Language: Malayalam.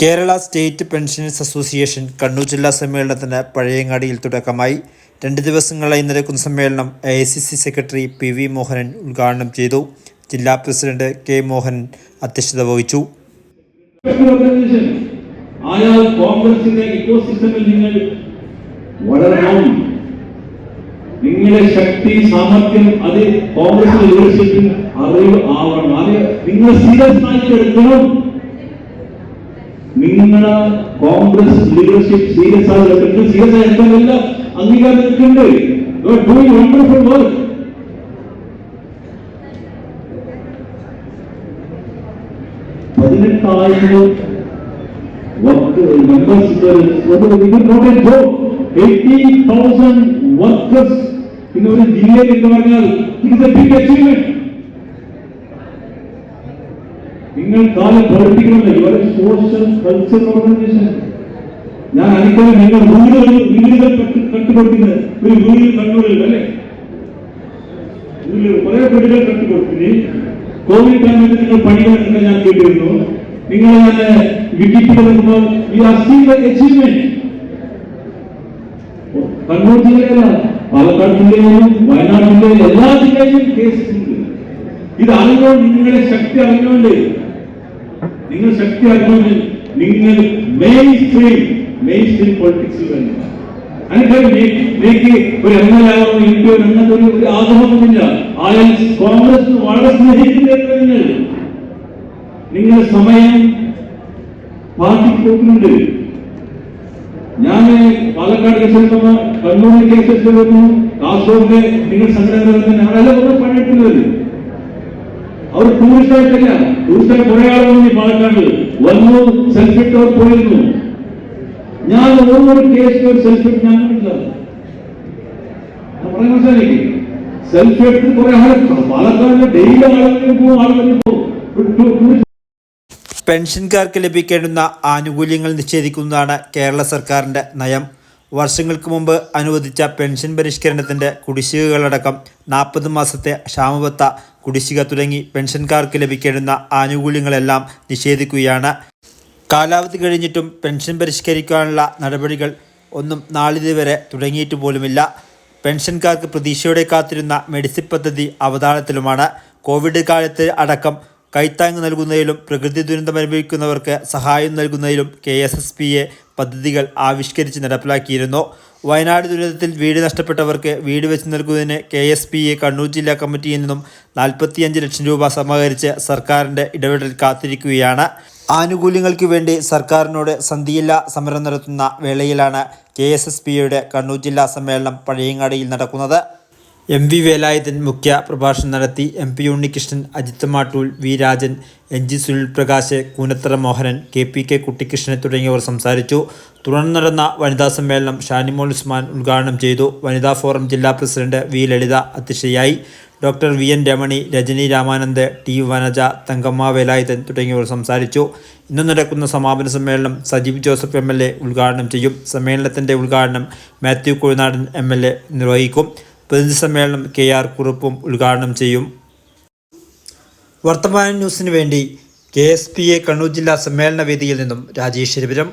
Kerala state pensioners association Kannur ജില്ലാ സമ്മേളനത്തിന് പഴയങ്ങാടിയിൽ തുടക്കമായി. 2 ദിവസങ്ങളായി നടക്കുന്ന സമ്മേളനം AICC സെക്രട്ടറി PV മോഹനൻ ഉദ്ഘാടനം ചെയ്തു. ജില്ലാ പ്രസിഡന്റ് K മോഹനൻ അധ്യക്ഷത വഹിച്ചു. നിങ്ങളുടെ ശക്തി സാമർത്ഥ്യം അത് കോൺഗ്രസ് ലീഡർഷിപ്പിൽ അറിവ് ആവണം. അത് നിങ്ങൾ സീരിയസ് ആയിട്ട് എടുക്കണം. നിങ്ങളുടെ കോൺഗ്രസ് ലീഡർഷിപ്പ് സീരിയസ് ആയി എടുക്കണം. സീരിയസ് ആയി എടുക്കാനല്ല അംഗീകാരം എടുക്കുന്നുണ്ട്. You are doing wonderful work. Workers in ഒരു ജില്ലയിൽ എന്ന് പറഞ്ഞാൽ it is a big achievement. നിങ്ങൾ കാലം പ്രവർത്തിക്കണമെന്ന് സോഷ്യൽ കൾച്ചർ ഓർഗനൈസേഷൻ. ഞാൻ അനുഭവം നിങ്ങൾ വീടുകൾ കണ്ടുകൊടുക്കുന്നത് ഒരു വീട് കണ്ണൂരിൽ അല്ലേ, കുറെ വീടുകൾ കണ്ടുകൊടുത്തിന്. കോവിഡ് കാലത്ത് നിങ്ങൾ പണികളൊക്കെ ഞാൻ കേട്ടിരുന്നു. നിങ്ങൾ വിക്കിപ്പിക്കുമ്പോൾ you are seeing the achievement. Kannur ജില്ലയില, പാലക്കാട് ജില്ലയിലും വയനാട് ജില്ലയിലും എല്ലാ ജില്ലയിലും കേസ് ഉണ്ട്. ഇത് അറിഞ്ഞുകൊണ്ട് നിങ്ങളുടെ ശക്തി അറിഞ്ഞുകൊണ്ട് നിങ്ങൾ മെയിൻ സ്ട്രീം പൊളിറ്റിക്സിൽ വേണ്ട. എനിക്ക് ഒരു MLA ആവണം, എനിക്ക് അങ്ങനത്തെ ഒരു ആഗ്രഹമൊന്നുമില്ല. ആയാൽ കോൺഗ്രസ് വളരെ സ്നേഹിക്കുന്ന നിങ്ങളുടെ സമയം പാർട്ടിക്ക് കൊടുക്കുന്നുണ്ട്. ഞാൻ പാലക്കാട് കേസ് കണ്ണൂരിൽ കേസ് വരുന്നു, കാസർഗോഡ് നിങ്ങൾ സംഘടന അതെല്ലാം പണിയെടുക്കുന്നത്. അവർ ടൂറിസ്റ്റായിട്ടല്ല, ടൂറിസ്റ്റായി കുറെ ആളുകൾ പാലക്കാട് വന്നു, സെൽഫിട്ട് അവർ പോയിരുന്നു. ഞാൻ ഓരോ കേസിൽ ഒരു സെൽഫിട്ട് ഞാൻ കണ്ടില്ല. പറയാൻ മനസ്സിലാക്കി സെൽഫി എടുത്ത് കുറെ ആളുകൾ പാലക്കാട് ഡെയിലി ആളുകൾ പോകും. പെൻഷൻകാർക്ക് ലഭിക്കേണ്ടുന്ന ആനുകൂല്യങ്ങൾ നിഷേധിക്കുന്നതാണ് കേരള സർക്കാരിൻ്റെ നയം. വർഷങ്ങൾക്ക് മുമ്പ് അനുവദിച്ച പെൻഷൻ പരിഷ്കരണത്തിൻ്റെ കുടിശ്ശികകളടക്കം 40 മാസത്തെ ക്ഷാമബത്ത കുടിശ്ശിക തുടങ്ങി പെൻഷൻകാർക്ക് ലഭിക്കേണ്ടുന്ന ആനുകൂല്യങ്ങളെല്ലാം നിഷേധിക്കുകയാണ്. കാലാവധി കഴിഞ്ഞിട്ടും പെൻഷൻ പരിഷ്കരിക്കാനുള്ള നടപടികൾ ഒന്നും നാളിതുവരെ തുടങ്ങിയിട്ട് പോലുമില്ല. പെൻഷൻകാർക്ക് പ്രതീക്ഷയോടെ കാത്തിരുന്ന മെഡിസിൻ പദ്ധതി അവതാളത്തിലുമാണ്. കോവിഡ് കാലത്ത് അടക്കം കൈത്താങ് നൽകുന്നതിലും പ്രകൃതി ദുരന്തം അനുഭവിക്കുന്നവർക്ക് സഹായം നൽകുന്നതിലും KSSPA പദ്ധതികൾ ആവിഷ്കരിച്ച് നടപ്പിലാക്കിയിരുന്നു. വയനാട് ദുരന്തത്തിൽ വീട് നഷ്ടപ്പെട്ടവർക്ക് വീട് വെച്ച് നൽകുന്നതിന് KSPA കണ്ണൂർ ജില്ലാ കമ്മിറ്റിയിൽ നിന്നും 45 ലക്ഷം രൂപ സമാഹരിച്ച് സർക്കാരിൻ്റെ ഇടപെടൽ കാത്തിരിക്കുകയാണ്. ആനുകൂല്യങ്ങൾക്ക് വേണ്ടി സർക്കാരിനോട് സന്ധിയില്ലാ സമരം നടത്തുന്ന വേളയിലാണ് KSSPAയുടെ കണ്ണൂർ ജില്ലാ സമ്മേളനം പഴയങ്ങാടിയിൽ നടക്കുന്നത്. MV വേലായുധൻ മുഖ്യ പ്രഭാഷണം നടത്തി. MP Unnikrishnan, Ajith Mattool, V Rajan, NG Sunil Prakash, Koonathara Mohanan, KPK Kuttikrishnan തുടങ്ങിയവർ സംസാരിച്ചു. തുടർന്ന് നടന്ന വനിതാ സമ്മേളനം ഷാനിമോൾ ഉസ്മാൻ ഉദ്ഘാടനം ചെയ്തു. വനിതാ ഫോറം ജില്ലാ പ്രസിഡന്റ് V ലളിത അധ്യക്ഷയായി. Doctor VN Ramani, Rajani Ramanand, T Vanaja, Thankamma Velayudhan തുടങ്ങിയവർ സംസാരിച്ചു. ഇന്ന് നടക്കുന്ന സമാപന സമ്മേളനം സജീവ് ജോസഫ് MLA ഉദ്ഘാടനം ചെയ്യും. സമ്മേളനത്തിൻ്റെ ഉദ്ഘാടനം മാത്യു കൊഴുനാടൻ MLA നിർവഹിക്കും. പ്രതിനിധി സമ്മേളനം KR കുറുപ്പും ഉദ്ഘാടനം ചെയ്യും. വർത്തമാന ന്യൂസിന് വേണ്ടി KSPA കണ്ണൂർ ജില്ലാ സമ്മേളന വേദിയിൽ നിന്നും രാജേശ്വരപുരം.